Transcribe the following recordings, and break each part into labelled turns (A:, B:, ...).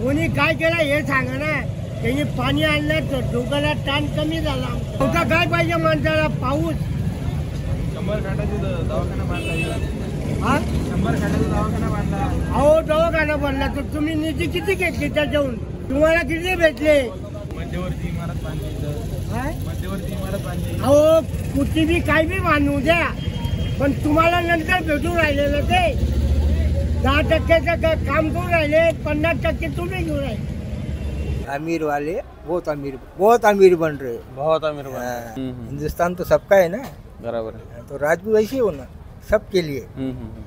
A: कोणी काय केलं हे सांगा ना. त्यांनी पाणी आणलं तर डोक्याला ताण कमी झाला. आता काय पाहिजे माणसाला? पाऊस.
B: 100 खाटाचा दवाखाना बांधला.
A: हा
B: 100 खाटाचा दवाखाना बांधला.
A: अहो दवाखाना बांधला तर तुम्ही निधी किती घेतली त्याच्याहून? तुम्हाला किती भेटले?
B: मध्यवर्ती इमारत बांधली. मध्यवर्ती इमारत बांधली.
A: अहो कुठे बी काय बी बांधू द्या, पण तुम्हाला नंतर भेटून राहिले ना ते. 10% काम करून राहिले, 50% तुम्ही घेऊन राहिले.
C: अमीर वाले बहुत अमीर बन रहे.
B: बहुत अमीर
C: हिंदुस्तान तो सबका है ना.
B: बराबर.
C: तो राजपूत ऐसे हो ना, सबके लिए.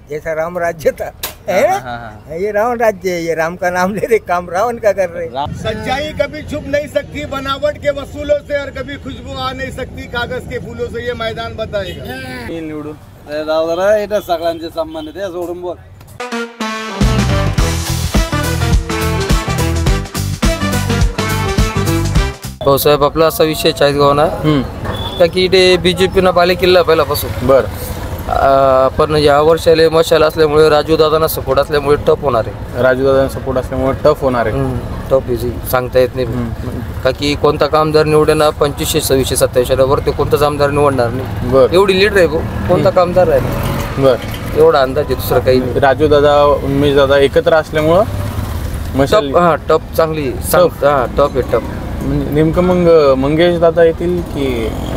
C: जैसा राम राज्य था है ना, ये रावण राज्य है. ये राम का नाम ले रहे, काम रावण का कर रहे.
D: सच्चाई कभी छुप नहीं सकती बनावट के वसूलों से, और कभी खुशबू आ नहीं सकती कागज के फूलों से. ये मैदान बताएगा.
B: निवडून दादा येतात सगळ्यांचे संबंध ते सोडून बोल.
E: भाऊसाहेब आपला असा विषय चाळीसगावना का की इथे बीजेपीनं बालेकिल्ला पहिल्यापासून पण या वर्षाला मशाल असल्यामुळे राजू दादांना सपोर्ट असल्यामुळे टफ होणार आहे.
B: राजू दादांना सपोर्ट असल्यामुळे टफ होणार आहे.
E: टफ इझी सांगता येत नाही का की कोणता कामदार निवडेना 2500 2600 2700 वरती कोणताच आमदार निवडणार नाही. एवढी लीड आहे कोणता कामदार आहे.
B: बर
E: एवढा अंदाज आहे, दुसरं काही नाही.
B: राजू दादा उन्मेष दादा एकत्र असल्यामुळं मशाल
E: टफ चांगली. टफ आहे टफ.
B: नेमकं मग मंगेश दादा येतील की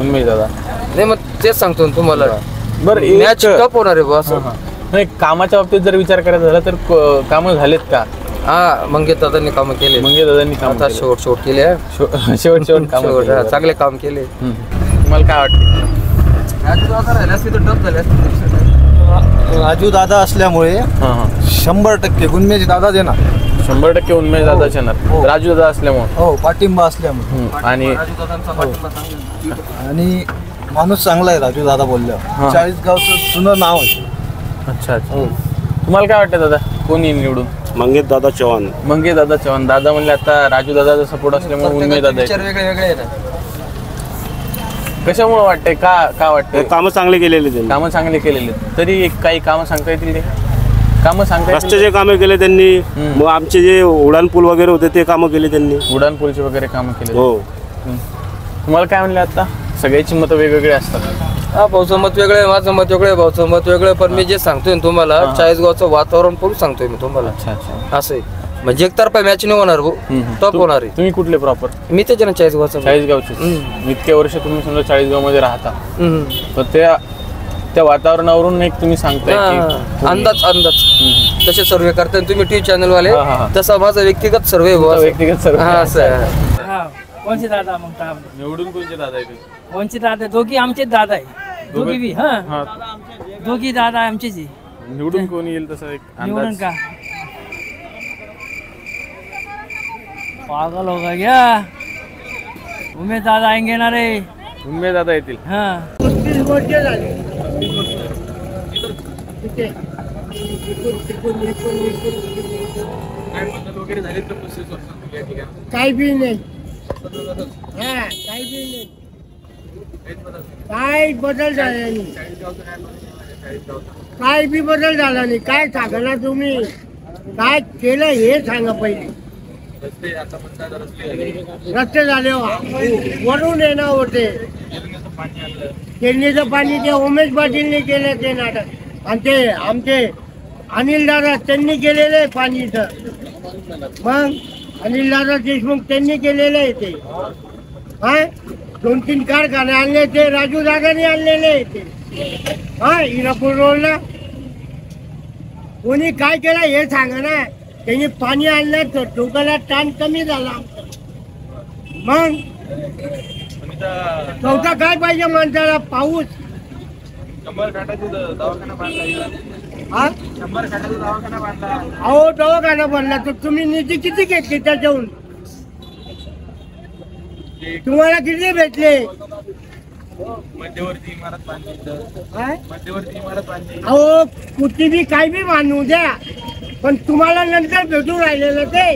B: उन्मेष दादा?
E: नाही मग तेच सांगतो ना तुम्हाला.
B: बरं
E: मॅच टफ होणार आहे बस.
B: नाही कामाच्या बाबतीत जर विचार करायचा झाला तर कामं झालेत का?
E: हा मंगेश दादांनी कामं केले.
B: मंगेश दादांनी काम
E: शेवट केले.
B: शेवट काम
E: चांगले काम केले.
B: तुम्हाला काय वाटतं?
E: राजू दादा राहिला असते तर टफ झाले.
C: राजू दादा असल्यामुळे 100% गुन्मेश दादा देणार.
B: 100% उन्मेष दादा येणार. राजू दादा असल्यामुळे
C: हो पाठिंबा असल्यामुळे. आणि माणूस चांगला आहे राजू दादा बोलल्यावर. 40 गावचं जुनं नाव आहे.
B: अच्छा अच्छा. तुम्हाला काय वाटतं दादा कोण येईल निवडून?
D: मंगेश दादा चव्हाण.
B: मंगेश दादा चव्हाण. दादा म्हणले आता राजू दादाचा सपोर्ट असल्यामुळे उन्मेष दादा
E: वेगळे येतात.
B: कशामुळे वाटतंय? का वाटतंय?
D: कामं चांगले केलेले त्यांनी.
B: कामं चांगले केलेले. तरी काही कामं सांगता येतील? कामं सांगता
D: रस्त्याचे कामे केले त्यांनी. मग आमचे जे उड्डाण पूल वगैरे होते ते कामं केले त्यांनी.
B: उड्डाण पूलचे वगैरे कामं केले.
D: हो.
B: तुम्हाला काय म्हणले? आता सगळ्याची मतं वेगवेगळे असतात.
E: हा भाऊचं मत वेगळं आहे, माझं मत वेगळं आहे, भाऊचं मत वेगळं आहे. पण मी जे सांगतोय तुम्हाला चाळीसगावचं वातावरण पण सांगतोय मी तुम्हाला.
B: अच्छा अच्छा.
E: असं आहे म्हणजे एकतर्फा मॅच नाही होणार भाऊ. टप होणार आहे.
B: तुम्ही कुठले प्रॉपर?
E: मी त्याच्या ना चाळीसगावचं.
B: चाळीसगावचे. इतक्या वर्ष तुम्ही समजा चाळीसगाव मध्ये राहता, तर त्या वातावरणावरून एक तुम्ही सांगताय
E: अंदाज तसे सर्वे करताय तुम्ही टीव्ही चॅनल वाले. तसा माझा व्यक्तिगत सर्वे.
B: व्यक्तिगत सर्वे.
F: कोणचे दादा मग
B: निवडून कोणचे दादा येतील?
F: कोणचे दादा? दोघी आमचेच दादा आहे. दोघी बी दोघी दादा आमचेच आहे.
B: निवडून कोण येईल तसं एक
F: निवडून का पागल होगा क्या? उमेश दादा आएंगे ना रे.
B: उन्मेष दादा येतील.
A: 35 वर्ष झाले. काही बी नाही. काही बी नाही. काय बदल झाला नाही. काय बी बदल झाला नाही. काय सांगा तुम्ही काय केलं हे सांगा पहिले. रस्ते झाले वरून येणं होते. केरणीचं पाणी ते उमेश पाटीलने केलं ते नाटक. आणि ते आमचे अनिल दादा त्यांनी केलेलं पाणीचं. मग अनिल दादा देशमुख त्यांनी केलेलं आहे ते. हा 2-3 कारखाने आणले ते राजू दादाने आणलेले आहे ते. हा इरापूर रोडला कोणी काय केलं हे सांगा ना. त्यांनी पाणी आणलं तर डोक्याला ताण कमी झाला. मग चौथा काय पाहिजे माणसाला? पाऊस.
B: 100 खाटाचा दवाखाना बांधला.
A: हा
B: 100 खाटाचा दवाखाना बांधला.
A: अहो दवाखाना बनला तर तुम्ही निधी किती घेतली त्याच्याहून? तुम्हाला किती भेटले?
B: मध्यवर्ती इमारत बांधली. मध्यवर्ती इमारत बांधली.
A: अहो कुठे बी काय बी बांधू द्या, पण तुम्हाला नंतर भेटून राहिलेलं ते.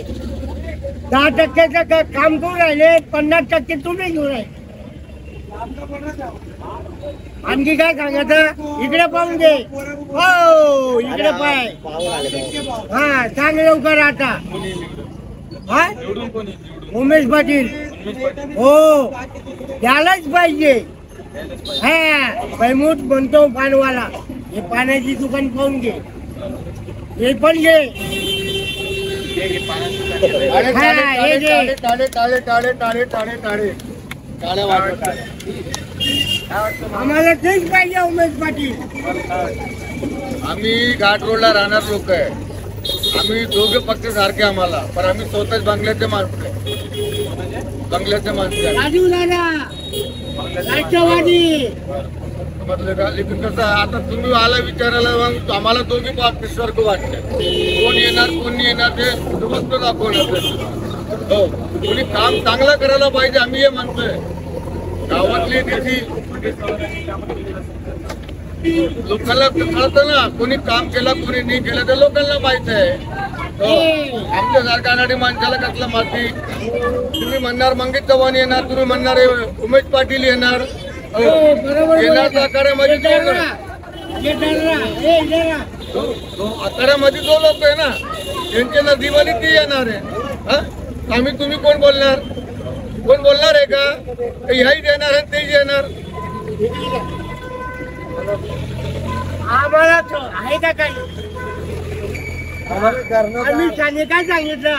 A: 10% काम करून राहिले, 50% तुम्ही घेऊन राहिले. आणखी काय सांगायचं? इकडे पाहून घे. हो इकडे पाय. हा सांग लवकर आता. हा उमेश पाटील हो त्यालाच पाहिजे. हा बैमूट म्हणतो पानवाला हे पाण्याची दुकान पाहून घे हे पण घे.
D: टाळे टाळे टाळे टाळे टाळे टाळे टाळे टाळे टाळे टाळ्या वाजवतात.
A: आम्हाला तेच पाहिजे उमेश पाटील.
D: आम्ही घाट रोडला राहणार लोक आहे. आम्ही दोघे पक्ष सारखे आम्हाला पण आम्ही स्वतःच बंगल्याचे माणसं आहे. बंगल्याचे माणसं आहे.
A: राजू दादा राष्ट्रवादी
D: म्हटलं का लेकिन कसं आता तुम्ही आला विचारायला मग आम्हाला दोघी पार्टीसारखं वाटतं. कोण येणार कोण नाही येणार ते फक्त दाखवणार. हो कोणी काम चांगलं करायला पाहिजे आम्ही हे म्हणतोय. गावातली त्याची लोकांना कळतं ना कोणी काम केलं कोणी नाही केलं ते लोकांना माहित आहे. आमच्यासारख्या अनाडी माणसाला कसला माती. तुम्ही म्हणणार मंगेश चव्हाण येणार तुम्ही म्हणणार उमेश पाटील येणार येणार आखाड्यामध्ये आखाड्यामध्ये जो लोक आहे ना त्यांच्या नदीवाली ते येणार आहे. आम्ही तुम्ही कोण बोलणार कोण बोलणार आहे का ह्याही येणार आणि तेही येणार.
A: आम्हाला आहे का काही आम्ही त्याने काय सांगितलं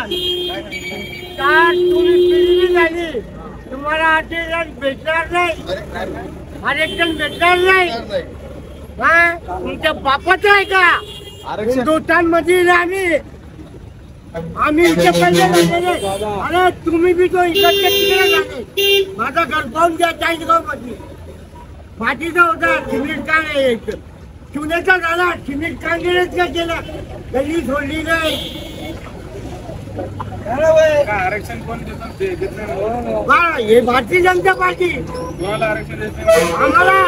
A: का तुम्ही पिढी झाली तुम्हाला आरक्षण भेटणार नाही आरक्षण भेटणार नाही. हा तुमच्या बापाचं आहे का हिंदुस्थानमध्ये आम्ही इथे पहिले अरे तुम्ही बी तो इकडच्या तिकडे झाले. माझा घर पाहून द्या चाळीसगाव मध्ये मातीचा होता सिमेंट का नाही चुन्याचा झाला सिमेंट काँग्रेस का केला गल्ली सोडली नाही.
B: आरक्षण कोण
A: हे भारतीय जनता पार्टी आम्हाला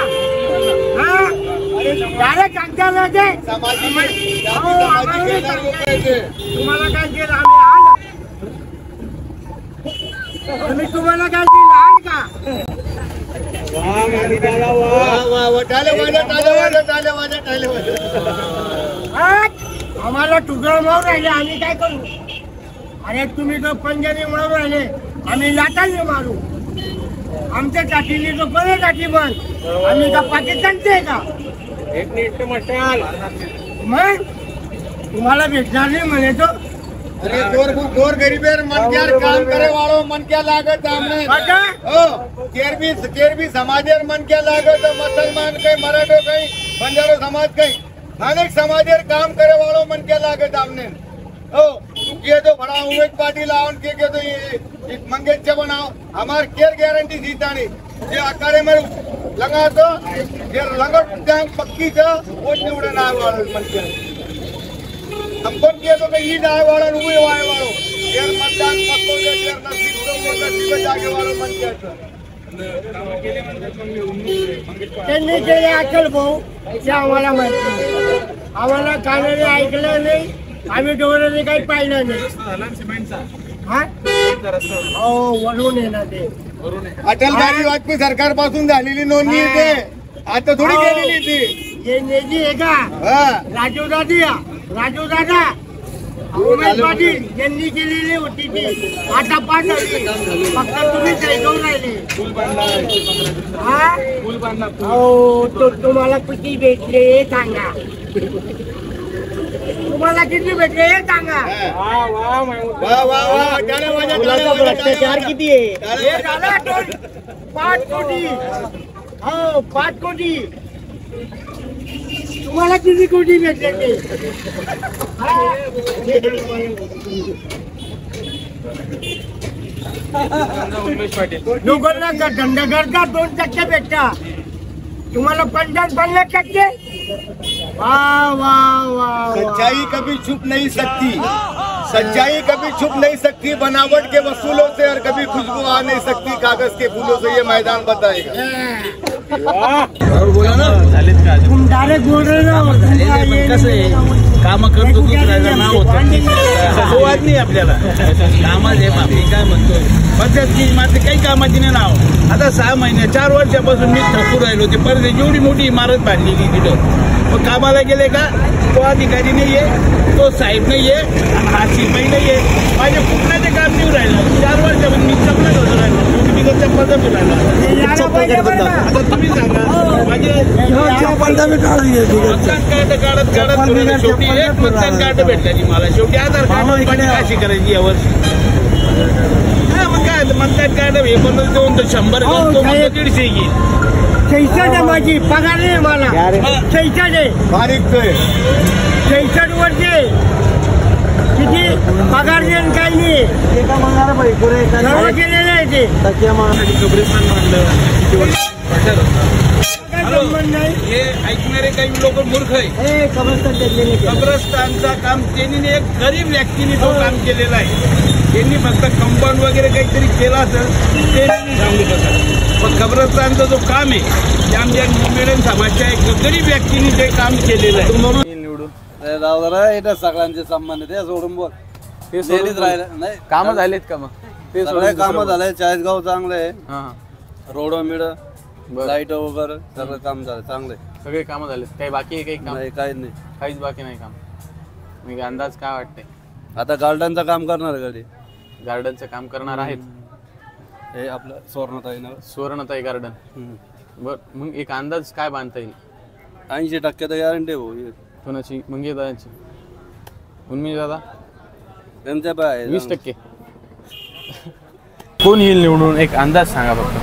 A: डायरेक्ट सांगता ते तुम्हाला काय केलं आम्ही तुम्हाला काय केलं आण का आम्हाला तुकडा मारून राहिले आम्ही काय करू. अरे तुम्ही तो पंजाबी मारून राहिले आम्ही लाटाने मारू. आमच्या टाकीने तो बरे टाकी पण आम्ही का पाकिस्तानचे आहे का मग तुम्हाला भेटणार नाही म्हणे तो.
D: अरे गोर गरीबेर मन क्या काम करे वालों मन क्या लागत हमने केर भी समाजेर मन क्या लागत मुसलमान कहीं मराठो कहीं बंजारो समाज कहीं अनेक समाजेर काम करे वालों मन क्या लागत हमने. ये तो बड़ा उमेश पाटिल आओ के तो ये मंगेश चे बनाओ हमार केर गारंटी जीता नहीं जे अखाड़े में लगा तो ये लंगट जंग पक्की से वोट निवडून आए वालों मन के हम कोण किया तो कहीं आए वालों रुए आए वालों यार मतदान पक्को जो यार नसीब जागे वालों मन के
A: त्यांनी केले अकल भाऊ ते आम्हाला माहिती. आम्हाला कानाने ऐकलं नाही आम्ही डोळ्याने काही पाहिलं नाही. हा वरून येणार ते
D: अटल बिहारी वाजपेयी सरकार पासून झालेली नोंदणी आहे ते आता थोडी केलेली ती
A: हे नेजी आहे का राजू दादा उमेश पाटील यांनी केलेली होती ती आता पाच झाली फक्त तुम्ही ऐकून राहिले. तो तुम्हाला किती भेटले हे सांगा. तुम्हाला किती भेटले हे सांगा.
D: भ्रष्टाचार
A: किती आहे 5 कोटी. हो 5 कोटी. तुम्हाला किती कोटी भेटले ते लोकांना धंदा करता 2% भेटता तुम्हाला 50-50%. वाह वाह वाह.
D: सच्चाई कभी छुप नहीं सकती. सच्चाई कभी छुप नहीं सकती. बनावट के वसूलों से और कभी खुशबू आ नहीं सकती कागज के फूलों से. ये मैदान बताएगा.
A: तुम डायरेक्ट बोल रहे हो
G: कसं आहे काम करतो दुसऱ्याचं नाव होतं संवाद नाही आपल्याला कामाच आहे. मी काय म्हणतोय पद्धत मात्र काही कामाची नाही नाव. आता 6 महिने 4 वर्षापासून मी थकून राहिलो होते परत एवढी मोठी इमारत बांधलेली तिथं मग कामाला गेले का तो अधिकारी नाहीये तो साहेब नाहीये हा शिपाई नाहीये माझे कुठल्याचे होती राहिला. आता तुम्ही सांगा म्हणजे मतदान कार्ड काढत काढत शेवटी एक मतदान कार्ड भेटलं मला. शेवटी आधार कार्ड कशी करायची यावर्षी? हा मग काय मतदान कार्ड हे पण 100 150 घेईल.
A: 66 माझी पगार नाही मला. 66
D: बारीक
A: 66 वर्षे किती पगार नाही काही नाही. सर्व केलेलं आहे ते.
G: कब्रिस्तान मांडलं हे ऐकणारे काही लोक मूर्ख आहे. कब्रस्तानचं काम त्यांनी एक गरीब व्यक्तीने तो काम केलेला आहे. त्यांनी फक्त कंपाऊंड वगैरे काहीतरी केलं असेल ते नाही सांगू शकत. पण कब्रस्तानचं जो काम आहे ते आमच्या मिळून समाजच्या एक गरीब व्यक्तीने ते काम केलेलं आहे.
H: निवडून सगळ्यांचे संबंध ते सोडून बोल.
B: ते सोडून
H: राहिलं नाही.
B: कामं झालेत का मग? ते
H: सगळे कामं झाले. चाळीसगाव चांगलं आहे.
B: हा
H: रोड मिळ लाईट वगैरे सगळं काम झालं चांगलं आहे.
B: सगळे कामं झालेत. काही बाकी आहे? काही काम
H: नाही काहीच नाही.
B: काहीच बाकी नाही काम. मग अंदाज काय वाटतंय?
H: आता गार्डनचं काम करणार गाडी.
B: गार्डनचं काम करणार आहेत.
H: हे आपलं
B: सुवर्णताई गार्डन. बर मग एक अंदाज काय बांधता येईल?
H: 80% तर गॅरंटी भाऊ.
B: कोणाची? मंगे दादांची? उन्मी दादा
H: त्यांच्या पाय
B: 20%. कोण येईल निवडून? एक अंदाज सांगा फक्त.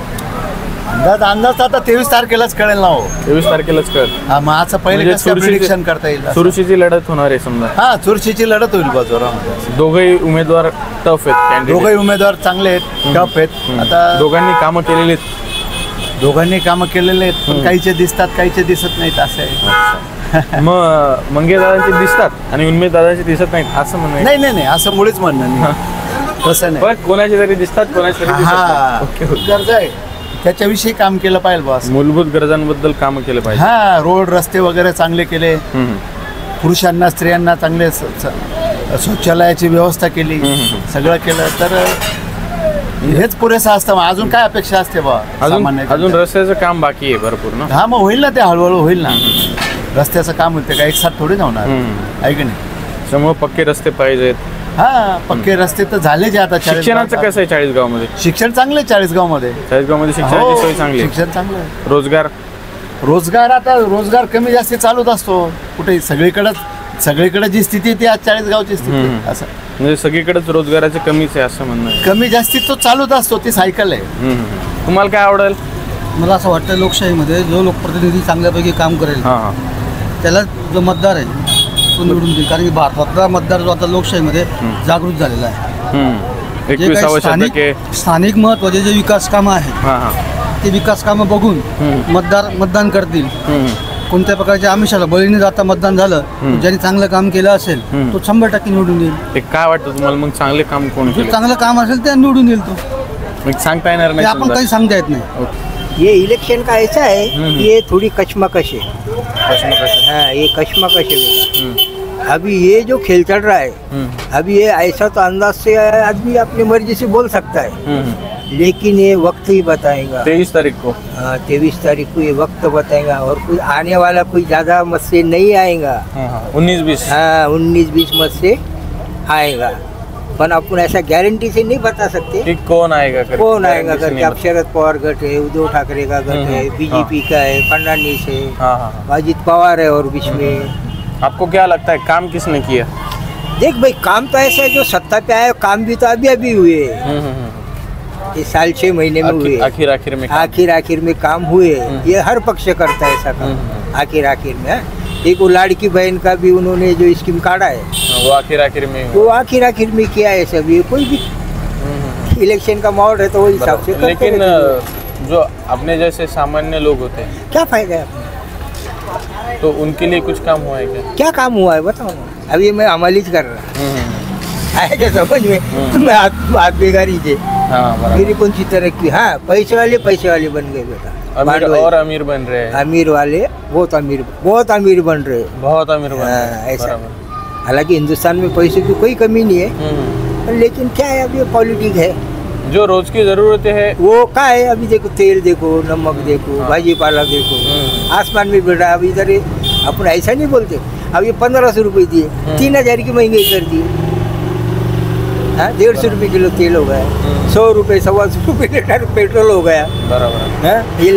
I: अंदाज आता 23 तारखेलाच कळेल ना हो.
B: 23 तारखेलाच कळेल.
I: हा मग आता पहिले प्रिडिक्शन करता येईल.
B: चुरशीची लढत होणार आहे समजा.
I: हा चुरशीची लढत होईल बाजूला.
B: दोघेही उमेदवार टफ आहेत.
I: दोघेही उमेदवार चांगले आहेत, टफ आहेत. आता
B: दोघांनी कामं केलेली आहेत.
I: दोघांनी कामं केलेले आहेत पण काहीचे दिसतात काहीचे दिसत नाहीत असं आहे.
B: मग मंगे दादांचे दिसतात आणि उन्मेष दादांचे दिसत नाहीत असं म्हणणं?
I: नाही नाही नाही असं मुळीच म्हणणं नाही. तसं नाही.
B: कोणाचे तरी दिसतात कोणाचे तरी
I: हा गरज आहे त्याच्याविषयी काम केलं पाहिजे बॉस.
B: मूलभूत गरजांबद्दल काम केलं पाहिजे.
I: हा रोड रस्ते वगैरे चांगले केले. पुरुषांना स्त्रियांना चांगले शौचालयाची व्यवस्था केली. सगळं केलं तर हेच पुरेसं असतं. अजून काय अपेक्षा असते बा?
B: अजून रस्त्याचं काम बाकी आहे भरपूर ना.
I: हा मग होईल ना ते हळूहळू होईल ना. रस्त्याचं काम होते का एक साथ थोडी होणार आहे की नाही.
B: त्यामुळे पक्के रस्ते पाहिजेत.
I: हा पक्के रस्ते तर झाले जे आता.
B: शिक्षणाचं कसं आहे चाळीसगाव मध्ये?
I: शिक्षण चांगले चाळीसगाव मध्ये.
B: चाळीसगाव मध्ये शिक्षणाची सोय चांगली.
I: शिक्षण चांगलं आहे.
B: रोजगार
I: आता रोजगार कमी जास्ती चालूच असतो कुठे. सगळीकडे जी स्थिती ती आज चाळीसगावची स्थिती असं
B: म्हणजे सगळीकडेच रोजगाराचे कमीच आहे असं म्हणणं आहे.
I: कमी जास्ती तो चालूच असतो. ती सायकल आहे.
B: तुम्हाला काय आवडेल?
J: मला असं वाटतं लोकशाहीमध्ये जो लोकप्रतिनिधी चांगल्यापैकी काम करेल त्याला जो मतदार आहे तो निवडून देईल. कारण की भारतातला मतदार जो आता लोकशाहीमध्ये जागृत झालेला आहे. जे काही स्थानिक महत्त्वाचे जे विकास कामं आहेत ते विकास कामं बघून मतदान करतील. कोणत्या प्रकारच्या आमिषाला बळी न जाता मतदान झालं. ज्यांनी चांगलं काम केलं असेल तो 100% निवडून येईल.
B: काय वाटतं तुम्हाला मग चांगले काम कोण केलं?
J: चांगलं काम असेल ते निवडून येईल. तो
B: सांगता येणार नाही.
J: आपण काही सांगता येत नाही.
C: ये इलेक्शन का ऐसा है ये थोड़ी कशमकश है. हाँ ये कशमकश है. अभी ये जो खेल चल रहा है अभी ये ऐसा तो अंदाज से आदमी अपनी मर्जी से बोल सकता है लेकिन ये वक्त ही बताएगा.
B: 23 तारीख को.
C: हाँ 23 तारीख को ये वक्त बताएगा. और कोई आने वाला कोई ज्यादा मत से नहीं आएगा.
B: 19-20.
C: हाँ 19-20 मत से आएगा. पण अपन ऐसा गारंटी से नहीं बता सकते
B: कि कौन आएगा
C: करके. अब शरद पवार गट है, उद्धव ठाकरे का गट है, बीजेपी का है, फडणवीस है, अजित पवार है और बीच में.
B: आपको क्या लगता है काम किसने किया?
C: देख भाई काम तो ऐसा है जो सत्ता पे आए काम भी तो अभी हुए. ये साल 6 महीने में हुए. आखिर में काम हुए. ये हर पक्ष करता है ऐसा काम आखिर में. एक वो लाड़की बहन का भी उन्होंने जो स्कीम काटा है
B: वो आखिर में किया है. सब ये कोई भी इलेक्शन का माहौल है तो वो हिसाब से. लेकिन जो अपने जैसे सामान्य लोग होते हैं
C: क्या फायदा है
B: तो उनके लिए कुछ काम हुआ है
C: क्या काम हुआ है बताओ. अभी मैं अमलीच कर रहा है क्या समझ में. मैं हाथ बेगारी थे. मेरी कौन सी तरक्की. हाँ पैसे वाले बन गए बेटा.
B: और अमीर बन रहे हैं.
C: अमीर वाले बहुत अमीर बन रहे हैं. ऐसा हालांकि हिंदुस्तान में पैसे की कोई कमी नहीं है लेकिन क्या है अभी पॉलिटिक्स है.
B: जो रोज की जरूरतें है
C: वो क्या है. अभी देखो तेल देखो, नमक देखो, भाजी पाला देखो. आसमान में बेटा अभी इधर अपन ऐसा नहीं बोलते. अब ये 1500 रुपये दिए 3000 की महंगाई कर दी. हाँ 150 रुपये किलो तेल हो गया, 100 रुपये 125 रुपये लीटर पेट्रोल हो गया।
B: बराबर।
C: हाँ ये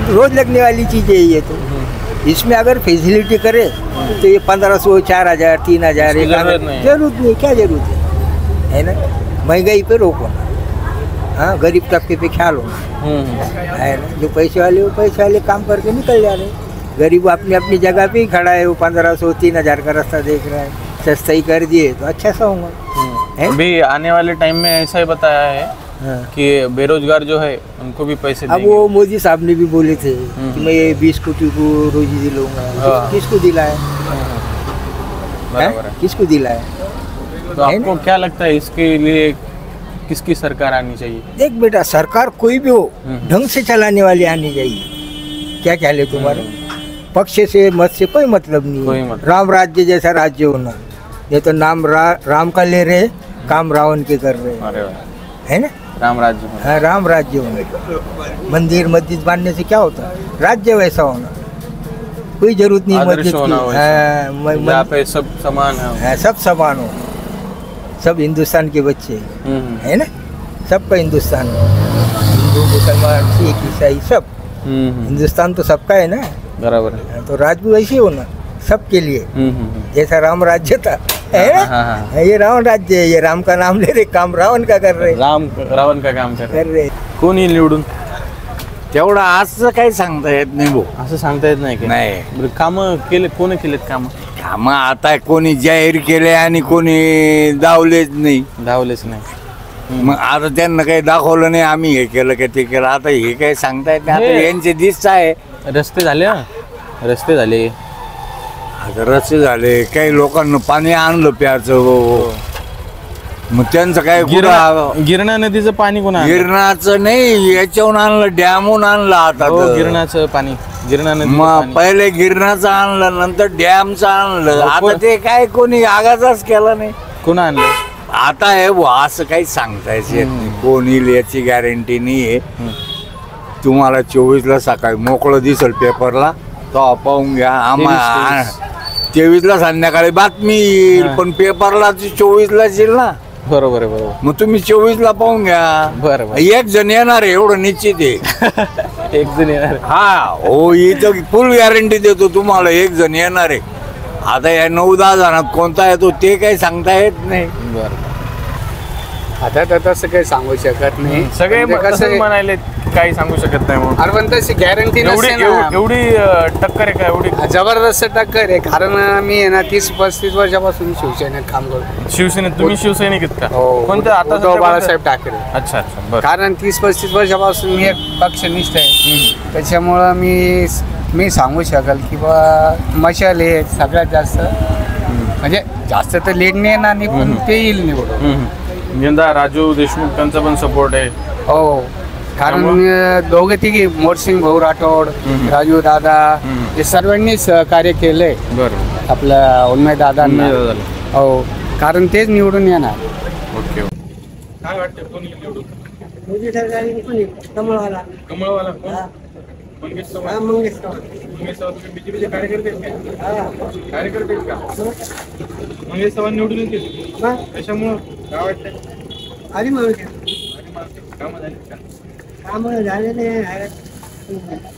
C: रोज लगने वाली चीज़ है ये तो। इसमें अगर फैसिलिटी करे तो ये 1500 4000 3000 जरूरत नहीं, क्या जरूरत है ना। महंगाई पे रोको, हाँ गरीब तबके पे ख्याल होना है ना। जो पैसे वाले वो पैसे वाले काम करके निकल जा रहे, गरीब अपनी अपनी जगह पे ही खड़ा है, वो 1500 3000 का रास्ता देख रहा है। सस्ता ही कर दिए तो अच्छा सा होगा।
B: अभी आने वाले टाइम में ऐसा ही बताया है कि बेरोजगार जो है उनको भी पैसे
C: अब वो मोदी साहब ने भी बोले थे कि मैं ये 20 कोटी को रोजी दिलाऊंगा। किसको दिलाया? किसको दिलाया?
B: तो आपको क्या लगता है इसके लिए किसकी सरकार आनी चाहिए?
C: देख बेटा, सरकार कोई भी हो ढंग से चलाने वाली आनी चाहिए। क्या ख्याल है तुम्हारा? पक्ष से मत से कोई मतलब नहीं है। राम राज्य जैसा राज्य होना, ये तो नाम राम का ले रहे, काम रावण के कर रहे है ना।
B: राम राज्य,
C: हाँ राम राज्य होना। मंदिर मस्जिद बांधने से क्या होता है? राज्य वैसा होना, कोई जरूरत नहीं मस्जिद की।
B: यहाँ पे सब समान है,
C: सब समान हो, सब हिंदुस्तान के बच्चे है ना। सबका हिंदुस्तान, हिंदू मुसलमान सिख ईसाई सब, हिंदुस्तान तो सबका है ना।
B: बराबर।
C: तो राज भी वैसे होना सबके लिए, जैसा राम राज्य था है ना। ये रावण राज्य है, ये राम का नाम ले रहे, काम रावण का कर रहे,
B: रावण का काम कर
C: रहे।
B: कोण येईल निवडून?
K: तेवढं असं काही सांगता येत नाही भाऊ,
B: असं सांगता येत नाही.
K: नाही
B: काम केले, कोणी केलेत काम?
K: काम आता कोणी जाहीर केले आणि कोणी दावलेच नाही. मग आता त्यांना काही दाखवलं नाही, आम्ही हे केलं का ते केलं, आता हे काही सांगता येत नाही. आता यांचे दिसत आहे.
B: रस्ते झाले, रस्ते झाले,
K: आता रस्ते झाले, काही लोकांना पाणी आणलं प्यायचं, मग त्यांचं काय
B: गिरणा नदीचं पाणी कोणा?
K: गिरणाचं नाही, याच्याहून आणलं, डॅमहून आणलं. आता
B: गिरणाचं पाणी, गिरणा नदी
K: मग पहिले गिरणाचं आणलं, नंतर डॅमचं आणलं. आता ते काय कोणी आगाचाच केला नाही.
B: कोण आणलं?
K: आता हे असं काही सांगता येत नाही, कोण येईल याची गॅरंटी नाही आहे. तुम्हाला 24ला सकाळी मोकळं दिसेल पेपरला, तो पाहून घ्या. आम्हाला 23ला संध्याकाळी बातमी येईल, पण पेपरला 24ला येईल ना.
B: बरोबर आहे, बरोबर.
K: मग तुम्ही 24ला पाहून घ्या.
B: बरोबर.
K: एक जण येणार आहे एवढं निश्चित आहे.
B: एक जण येणार?
K: हा हो, इथं फुल गॅरंटी देतो तुम्हाला, एक जण येणार आहे. आता या 9-10 जणात कोणता येतो ते काही सांगता येत नाही.
B: बरं.
L: आता तसं काही सांगू शकत नाही.
B: सगळे कसं म्हणाले, काही सांगू शकत नाही.
L: अरे पण तशी गॅरंटी
B: एवढी टक्कर आहे का? एवढी
L: जबरदस्त टक्कर आहे. कारण मी आहे ना 30-35 वर्षापासून शिवसेनेत काम करतो.
B: शिवसेनेत? तुम्ही शिवसैनिक आहेत का? कोणतं? आता
L: बाळासाहेब ठाकरे.
B: अच्छा अच्छा.
L: कारण 30-35 वर्षापासून मी एक पक्षनिष्ठ आहे, त्याच्यामुळं मी सांगू शकाल की बा मशाल हे सगळ्यात जास्त, म्हणजे जास्त तर लीड नाही येणार नाही, पण ते येईल निवडून.
B: यंदा राजू देशमुख त्यांचा पण सपोर्ट आहे.
L: हो, कारण दोघे तिघे मोरसिंग भाऊ राठोड, राजू दादा, हे सर्वांनी सहकार्य केलंय आपल्या उन्मय दादांना. हो, कारण तेच निवडून येणार.
B: ओके. काय वाटतं, कोणी निवडून?
A: कमळवाला.
B: कमळवाला कोण? मंगेश चव्हाण. मंगेश चव्हाण बीजेपीचे कार्यकर्ते आहेत का? कार्यकर्ते आहेत का? मंगेश चव्हाण निवडून येतील त्याच्यामुळं काय वाटतं?
A: आधी म्हणून
B: कामं झाली का?
A: कामं झालेले आहे.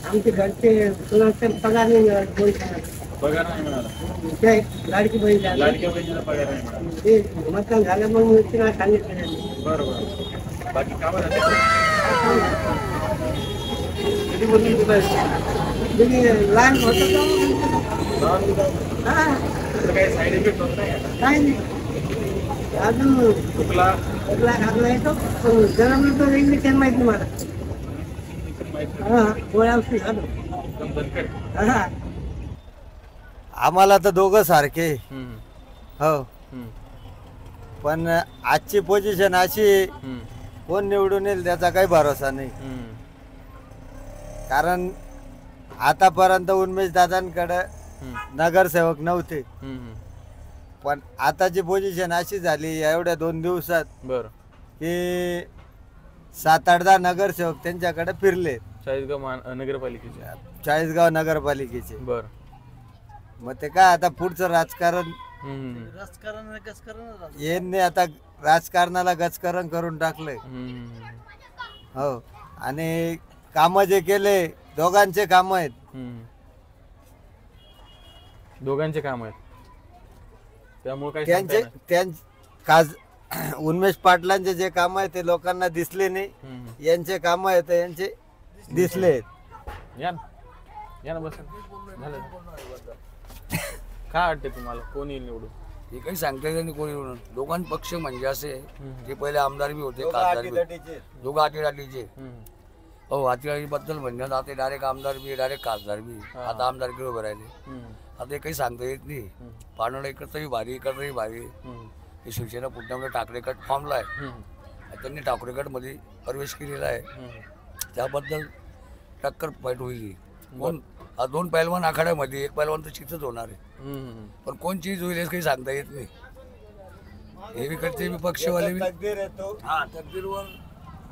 A: आमचे घरचे कोणाचे पगार नाही मिळाला.
B: पगार नाही मिळाला.
A: ते लाडकी बहीण झाली.
B: लाडक्या बहिणीला पगार नाही मिळाला.
A: ते मतदान झालं मग तिला सांगितलं.
B: बरोबर. बाकी कामं झाली?
A: लहान होतं
B: काही साईड इफेक्ट होत नाही?
A: काय नाही. अजून
B: खोकला
A: खाकला येतो, पण जन्मलं तर इंग्लिश माहित नाही मला. हा गोळ्या औषध झालं. हा
M: आम्हाला तर दोघं सारखे हो, पण आजची पोझिशन अशी, कोण निवडून येईल त्याचा काही भरोसा नाही. कारण आतापर्यंत उन्मेष दादांकडे नगरसेवक नव्हते, पण आताची पोझिशन अशी झाली एवढ्या 2 दिवसात की 7-8 नगरसेवक त्यांच्याकडे फिरले.
B: चाळीसगाव नगरपालिकेचे.
M: चाळीसगाव नगरपालिकेचे.
B: बर.
M: मग ते काय आता पुढचं राजकारण यांनी आता राजकारणाला गजकरण करून टाकलंय. हो, आणि काम जे केले दोघांचे काम आहेत.
B: दोघांचे काम आहेत त्यामुळे
M: उन्मेष पाटलांचे जे काम आहे ते लोकांना दिसले नाही. यांचे काम आहेत यांचे दिसले.
B: या ना बस काय वाटते तुम्हाला कोण येईल निवडून?
N: हे काही सांगता येत नाही कोणी निवडून. दोघां पक्ष म्हणजे असे ते पहिले आमदार बी होते खासदार बी, दोघं आटीडाटीचे. हो, आटीडाटीबद्दल म्हणण्यात आता डायरेक्ट आमदार बी डायरेक्ट खासदार बी. आता आमदार किती उभे राहिले आता काही सांगता येत नाही. पानोळा इकडचंही भारी इकडचंही भारी. हे शिवसेना पुण्यामध्ये ठाकरे गट फॉर्मला आहे. त्यांनी ठाकरे गटमध्ये प्रवेश केलेला आहे. त्याबद्दल टक्कर फाईट होईल. कोण दोन पैलवान आखाड्यामध्ये एक पैलवान तर चितच होणार आहे. पण कोण चीज होईल काही सांगता येत नाही. हे विकडचे पक्षवाले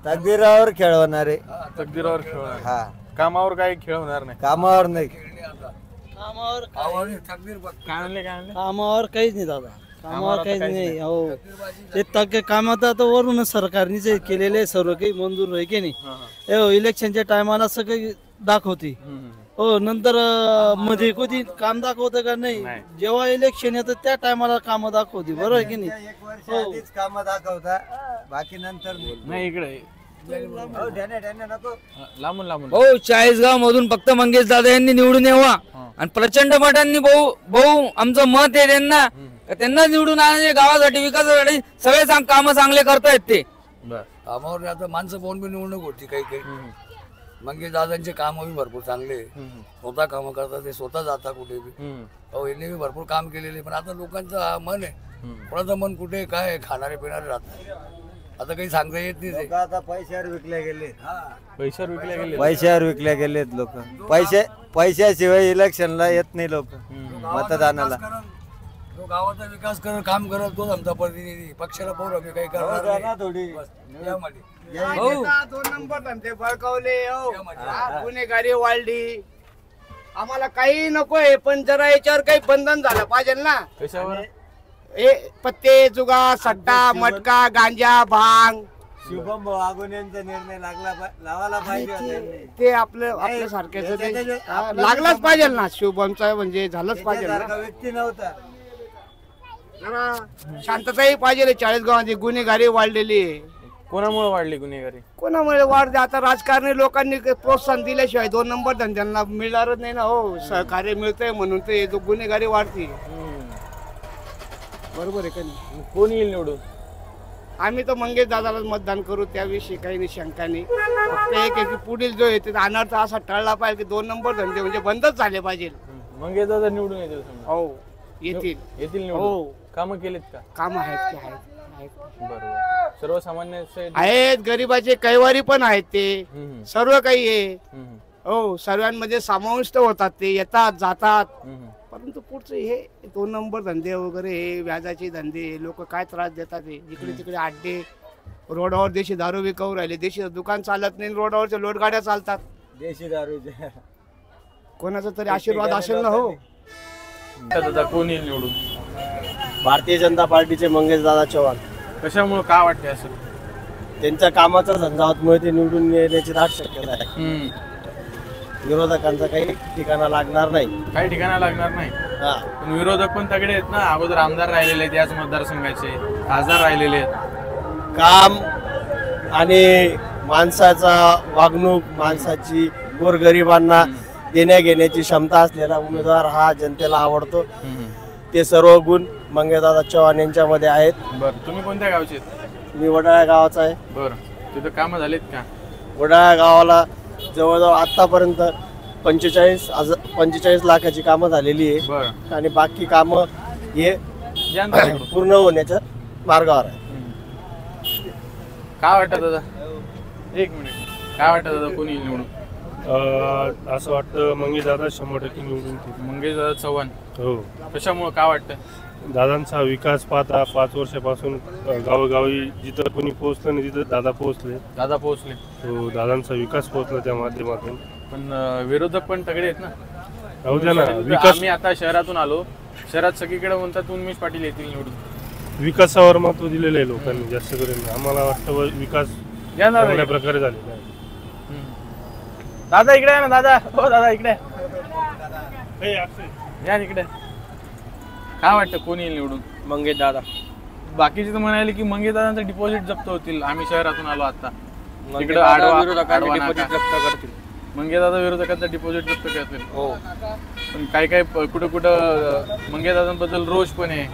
M: तकदीरावर खेळवणार आहे.
B: तकदीरावर खेळवणार.
M: हा,
B: कामावर काही खेळवणार नाही.
M: कामावर नाही.
J: कामावर काहीच नाही दादा. कामावर काहीच नाही. हो, ते कामात आता वरून सरकारनेच केलेले सर्व काही मंजूर आहे की नाही. हो, इलेक्शनच्या टायमाला सगळे दाखवते. हो, नंतर मध्ये कधी काम दाखवतं का नाही. जेव्हा इलेक्शन येतं त्या टायमाला काम दाखवते. बरोबर आहे की नाही. हो,
M: काम दाखवता बाकी नंतर
B: नाही. इकडे
E: हो, 40गाव मधून फक्त मंगेश दादा यांनी निवडून यावा आणि प्रचंड मतांनी भाऊ आमचं मत आहे त्यांना निवडून आणायचे. गावासाठी विकासासाठी सगळे काम चांगले करतायत ते.
N: कामावर आता माणसं पाहून बी निवडणूक होती काही काही. मंगेश दादांचे काम बी भरपूर चांगले. स्वतः कामं करतात ते, स्वतः जाता कुठे बी. हो, यांनी बी भरपूर काम केलेले. पण आता लोकांचं मन आहे, कोणाचं मन कुठे काय खाणारे पिणारे राहतात. आता काही सांगता येत नाही.
M: आता पैशावर विकले गेले.
B: पैशावर
M: विकले गेलेत लोक. पैशाशिवाय इलेक्शनला येत नाही लोक मतदानाला.
N: जो गावाचा विकास काम करत तोच आमचा प्रतिनिधी. पक्षाला पाहू काही करणार थोडी.
D: 2 नंबर धंदे बळकावले. गुन्हेगारी वाढली. आम्हाला काही नकोय पण जरा याच्यावर काही बंधन झालं पाहिजे ना.
B: कशावर?
D: हे पत्ते जुगा सट्टा मटका गांजा भांग.
M: शुभम वाघून यांचा निर्णय लावायला पाहिजे.
D: ते आपल्या सारख्याच लागलाच पाहिजे ना. शुभमचा म्हणजे झालंच पाहिजे.
M: व्यक्ती नव्हता.
D: जरा शांतताही पाहिजे. 40 गावांची गुन्हेगारी वाढलेली आहे.
B: कोणामुळे वाढली गुन्हेगारी?
D: कोणामुळे वाढते? आता राजकारणी लोकांनी प्रोत्साहन दिल्याशिवाय 2 नंबर धंद्यांना मिळणारच नाही ना. हो, सहकार्य मिळतंय म्हणून ते गुन्हेगारी वाढते. बरोबर आहे का नाही.
B: कोण येईल निवडून?
D: आम्ही तर मंगेश दादालाच मतदान करू. त्याविषयी काही नाही शंका नाही. फक्त एक पुढील जो येते अनर्थ असा टळला पाहिजे की 2 नंबर धंदे म्हणजे बंदच झाले पाहिजे.
B: मंगेश दादा निवडून येतील.
D: हो, येतील
B: निवडून.
D: हो,
B: कामं केलीत का?
D: काम आहेत.
B: बरोबर. सर्वसामान्य
D: आहेत, गरीबाचे कैवारी पण आहेत. ते सर्व काही आहे. हो, सर्वांमध्ये समाविष्ट होतात. ते येतात जातात. परंतु पुढचे हे 2 नंबर धंदे वगैरे हे व्याजाचे धंदे लोक काय त्रास देतात. जिकडे तिकडे अड्डे, रोडावर देशी दारू विकाऊ राहिले. देशी दुकान चालत नाही, रोडावरच्या लोट गाड्या चालतात.
M: देशी दारू
D: कोणाचा तरी आशीर्वाद असेल ना. हो,
B: दादा कोण येईल निवडून?
O: भारतीय जनता पार्टीचे मंगेश दादा चव्हाण.
B: कशामुळे काय वाटते असं?
O: त्यांच्या कामाचा झंझावातमुळे ते निवडून येण्याची दाट शक्यता आहे. विरोधकांचा काही ठिकाणा लागणार नाही.
B: काही ठिकाणा लागणार नाही. पण विरोधक पण तगडे आहेत ना. अगोदर आमदार राहिलेले आहेत याच मतदारसंघाचे, खासदार राहिलेले आहेत.
O: काम आणि माणसाचा वागणूक, माणसाची गोरगरिबांना देण्या घेण्याची क्षमता असलेला उमेदवार हा जनतेला आवडतो. ते सर्व गुण मंगेशदादा चव्हाण यांच्यामध्ये आहेत.
B: बरं, तुम्ही कोणत्या गावचे?
O: मी वडाळा गावाचा आहे.
B: बरं, तिथं कामं झालीत का?
O: वडाळा गावाला जवळजवळ आतापर्यंत 45 लाखाची कामं झालेली आहे. आणि बाकी कामं हे पूर्ण होण्याच्या मार्गावर आहे.
B: काय वाटतं दादा? एक मिनिट. काय वाटतं दादा कोणी येईल निवडून?
P: असं वाटतं मंगेश दादा 100% निवडून येतील.
B: मंगेश दादा चव्हाण.
P: हो.
B: कशामुळे काय वाटतं?
P: दादांचा विकास पाहता 5 वर्षापासून गावोगावी जिथं कोणी पोहोचलं नाही तिथं दादा पोहोचले. हो, दादांचा विकास पोहोचला त्या माध्यमातून.
B: पण विरोधक पण तगडे आहेत ना.
P: होऊ द्या ना.
B: विकास. आम्ही आता शहरातून आलो शहरात सगळीकडे म्हणतात उन्मेष पाटील येतील निवडून.
P: विकासावर महत्व दिलेलं आहे लोकांनी जास्त करून. आम्हाला वाटतं विकास चांगल्या प्रकारे झालेला आहे.
B: दादा इकडे आहे ना दादा. हो दादा इकडे या इकडे. काय वाटतं कोण येईल निवडून?
Q: मंगेश दादा.
B: बाकीचे तर म्हणाले की मंगेश दादांचं डिपॉझिट जप्त होतील. आम्ही शहरातून आलो आता.
Q: मंगेश दादा विरोधकांचे डिपॉझिट जप्त करतील.
B: मंगेश दादा विरोधकांचं डिपॉझिट जप्त करतील. हो. पण काय काय कुठं कुठं मंगेश दादांबद्दल रोष पण आहे.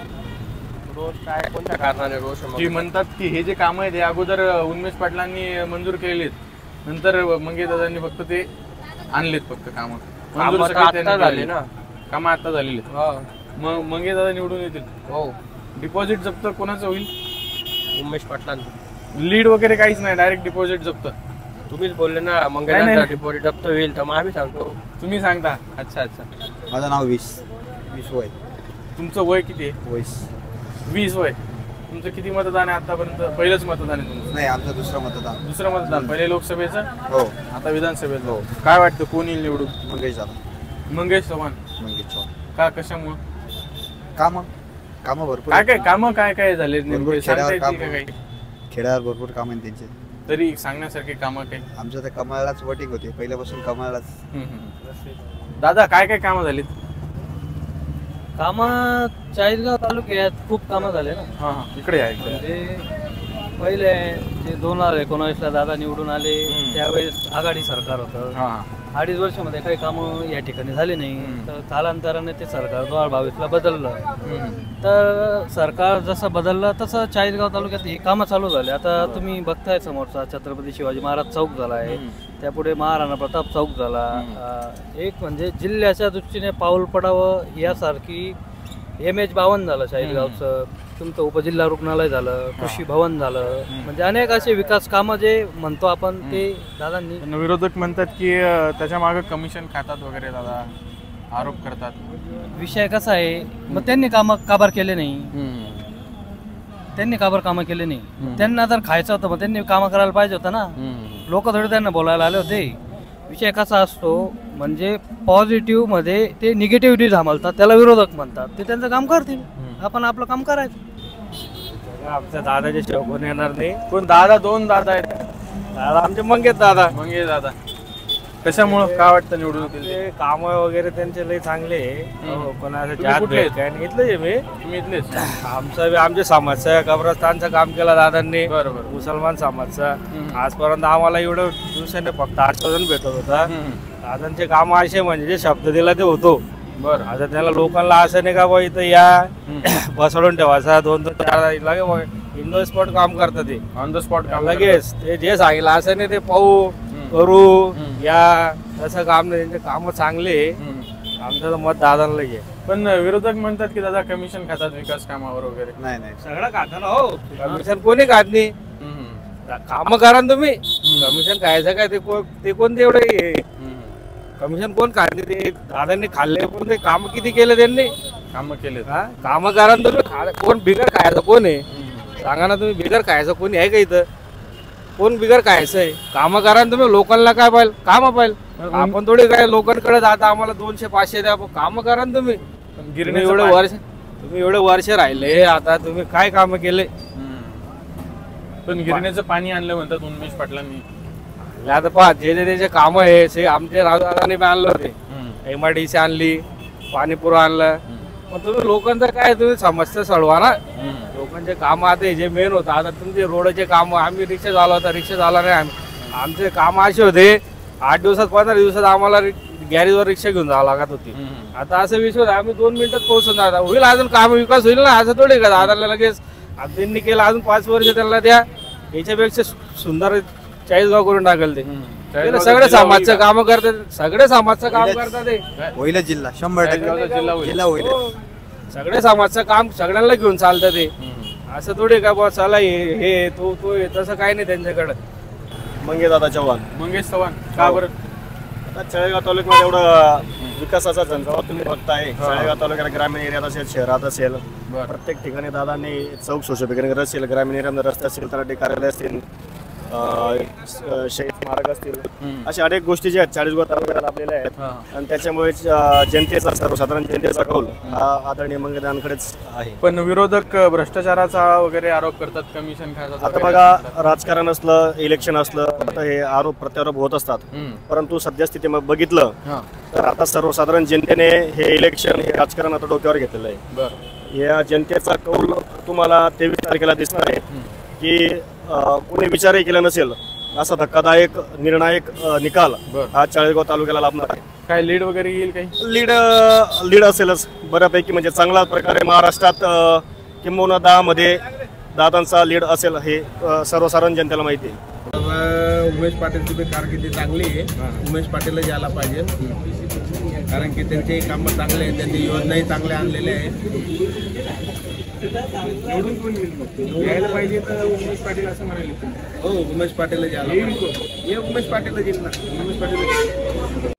Q: रोष काय कोणत्या कारणाने रोष?
B: की म्हणतात की हे जे काम आहेत हे अगोदर उन्मेष पाटलांनी मंजूर केलेले आहेत. नंतर मंगेश दादांनी फक्त ते आणलेत फक्त कामं.
Q: आता झाले ना.
B: कामं आता झालेली आहेत. मग मंगेश दादा निवडून येतील.
Q: हो.
B: डिपॉझिट जप्त कोणाचं होईल?
Q: उमेश पाटलांचं.
B: लीड वगैरे काहीच नाही, डायरेक्ट डिपॉझिट जप्त.
Q: तुम्हीच बोलले ना मंगेश डिपॉझिट जप्त होईल तर मग आम्ही सांगतो.
B: तुम्ही सांगता? अच्छा अच्छा.
R: माझं नाव 20 वय.
B: तुमचं वय किती आहे? 20 वय. तुमचं किती मतदान आहे आतापर्यंत? पहिलंच मतदान आहे तुमचं?
R: नाही, आमचं दुसरं मतदान.
B: दुसरं मतदान. पहिले लोकसभेचं?
R: हो.
B: आता विधानसभेचं? हो. काय वाटतं कोण येईल निवडून?
R: मंगेश दादा.
B: मंगेश चव्हाण. का कशामुळं? कामं भरपूर. काय काय कामं काय काय झाले?
R: खेड्यावर भरपूर काम आहे त्यांचे.
B: तरी सांगण्यासारखे कामं काही?
R: आमचं तर कमळालाच वोटिंग होते पहिल्यापासून कमळालाच.
B: दादा काय काय कामं झालीत?
F: कामं चाळीसगाव तालुक्यात खूप कामं झाले ना.
B: हां इकडे आहे.
F: पहिले जे 2019ला दादा निवडून आले त्यावेळेस आघाडी सरकार होतं. 2.5 वर्षामध्ये काही कामं या ठिकाणी झाली नाही. तर कालांतराने ते सरकार 2022ला बदललं. तर सरकार जसं बदललं तसं चाळीसगाव तालुक्यात ही कामं चालू झाली. आता तुम्ही बघताय समोरचा छत्रपती शिवाजी महाराज चौक झाला आहे. त्यापुढे महाराणा प्रताप चौक झाला. एक म्हणजे जिल्ह्याच्या दृष्टीने पाऊल पडावं यासारखी MH भवन झालं चाळीसगावचं. तुमचं उपजिल्हा रुग्णालय झालं, कृषी भवन झालं. म्हणजे अनेक असे विकास कामं जे म्हणतो आपण ते दादांनी.
B: विरोधक म्हणतात की त्याच्या मागे कमिशन खातात वगैरे दादा आरोप करतात.
F: विषय कसा आहे मग त्यांनी काबर केले नाही. त्यांनी कामं केले नाही. त्यांना जर खायचं होतं मग त्यांनी कामं करायला पाहिजे होतं ना. लोक थोडे त्यांना बोलायला आले होते. विषय कसा असतो म्हणजे पॉझिटिव्ह मध्ये ते निगेटिव्हिटी थांबवतात त्याला विरोधक म्हणतात. ते त्यांचं काम करतील, आपण आपलं काम करायचं.
Q: आमच्या दादाच्या शिवाय कोण येणार नाही.
B: कोण दादा? 2 दादा आहेत.
Q: दादा आमचे मंगेश दादा.
B: मंगेश दादा कशामुळं काय वाटतं निवडून येतील?
Q: काम वगैरे त्यांचे लय चांगले. कोणाचं इथलेच मी. तुम्ही इथलेच? आमच्या समाजचं कब्रस्तानचं काम केलं दादांनी.
B: बरोबर.
Q: मुसलमान समाजचा. आजपर्यंत आम्हाला एवढं दिवसाने फक्त आश्वासन भेटत होता. दादांचे काम असे म्हणजे जे शब्द दिला ते होतो.
B: बरं.
Q: आता त्याला लोकांना असं नाही का बा इथं या बसवून ठेवायचा 2-4 लगे इंडो स्पॉट काम करतात. ते
B: ऑन द स्पॉट काम
Q: लगेच ते जे सांगितलं असं नाही ते पाहू करू या तसं काम नाही. त्यांचे काम चांगले. आमचं मत दादांना घे.
B: पण विरोधक म्हणतात की दादा कमिशन खातात विकास कामावर वगैरे.
Q: नाही सगळं खातं ना. हो कमिशन कोणी खात नाही. काम करा ना तुम्ही. कमिशन खायचं काय ते कोणते एवढे कमिशन कोण खात नाही. ते दादांनी खाल्ले पण ते काम किती केले त्यांनी.
B: कामं केले.
Q: काम करा ना तुम्ही. कोण बिगर खायचं कोण आहे सांगा ना तुम्ही. बिगर खायचं कोणी आहे का इथं? कोण बिगर खायचं आहे? कामं करा ना तुम्ही. लोकांना काय पाहिजे? कामं पाहिजे. आपण थोडी काय लोकांकडे जाता आम्हाला 200-500 द्या. कामं करा ना तुम्ही. तुम्ही एवढे वर्ष राहिले आता तुम्ही काय कामं केले?
B: पण गिरण्याचं पाणी आणलं म्हणतात उन्मेष पाटलांनी.
Q: आता पहा जे त्याचे काम आहे ते आमच्या राजदादांनी आणलं होते. MIDC आणली, पाणीपुरं आणलं. मग तुम्ही लोकांचं काय तुम्ही समस्या सोडवा ना. लोकांचे काम आता जे मेन होतं आता तुमचे रोडचे काम. आम्ही रिक्षा झाला होता, रिक्षा झाला नाही. आमचे काम असे होते 8 दिवसात 15 दिवसात आम्हाला गॅरेजवर रिक्षा घेऊन जावं लागत होती. आता असं विषय आम्ही 2 मिनिटात पोहोचून जाता. होईल अजून काम विकास होईल ना. असं थोडी का दादाला लगेच त्यांनी केलं अजून 5 वर्ष त्यांना द्या. याच्यापेक्षा सुंदर चाळीसगाव करून टाकेल ते. सगळे समाजचं काम करतात. सगळे समाजचं काम करतात.
R: होईल जिल्हा 100% जिल्हा होईल.
Q: सगळे समाजचं काम सगळ्यांना घेऊन चालतं ते. असं थोडी का बॉस चला हे तू तसं काही नाही त्यांच्याकडे.
O: मंगेश दादा चव्हाण.
B: मंगेश चव्हाण का बरं?
O: आता चाळीसगाव तालुक्यामध्ये एवढं विकासाचा झंझावात तुम्ही बघताय. चाळीसगाव तालुक्यात ग्रामीण एरियात असेल, शहरात असेल, प्रत्येक ठिकाणी दादांनी चौक सुशोभीकरण असेल, ग्रामीण एरियामध्ये रस्ते असेल, तलाठी कार्यालय असेल,
S: शहीद स्मारक असतील, अशा अनेक गोष्टी ज्या आहेत 40 तालुक्याला लाभलेल्या आहेत आणि त्याच्यामुळे जनतेचा सर्वसाधारण जनतेचा कौल हा आदरणीय मंगेदारांकडेच आहे.
B: पण विरोधक भ्रष्टाचाराचा वगैरे आरोप करतात, कमिशन खायचा.
S: आता बघा, राजकारण असलं, इलेक्शन असलं, आता हे आरोप प्रत्यारोप होत असतात, परंतु सध्या स्थितीमध्ये बघितलं तर आता सर्वसाधारण जनतेने हे इलेक्शन, हे राजकारण आता डोक्यावर घेतलेलं आहे. या जनतेचा कौल तुम्हाला 23 तारखेला दिसणार आहे की कोणी विचारही केला नसेल असा धक्कादायक निर्णायक निकाल हा चाळीसगाव तालुक्याला लाभणार आहे.
B: काय लीड वगैरे येईल? काही
S: लीड असेलच बऱ्यापैकी, म्हणजे चांगल्या प्रकारे महाराष्ट्रात किंबहुना 10 मध्ये दादांचा लीड असेल हे सर्वसाधारण जनतेला माहिती आहे.
G: उमेश पाटीलची बी कारकिर्दी चांगली आहे. उमेश पाटीलला यायला पाहिजे, कारण की त्यांचे कामं चांगले आहेत, त्यांनी योजनाही चांगल्या आणलेल्या आहेत. यायला पाहिजे तर उमेश पाटील असं म्हणाले. हो, उमेश पाटीलला यायला पाहिजे. उमेश पाटीलला जिंकणार. उमेश पाटील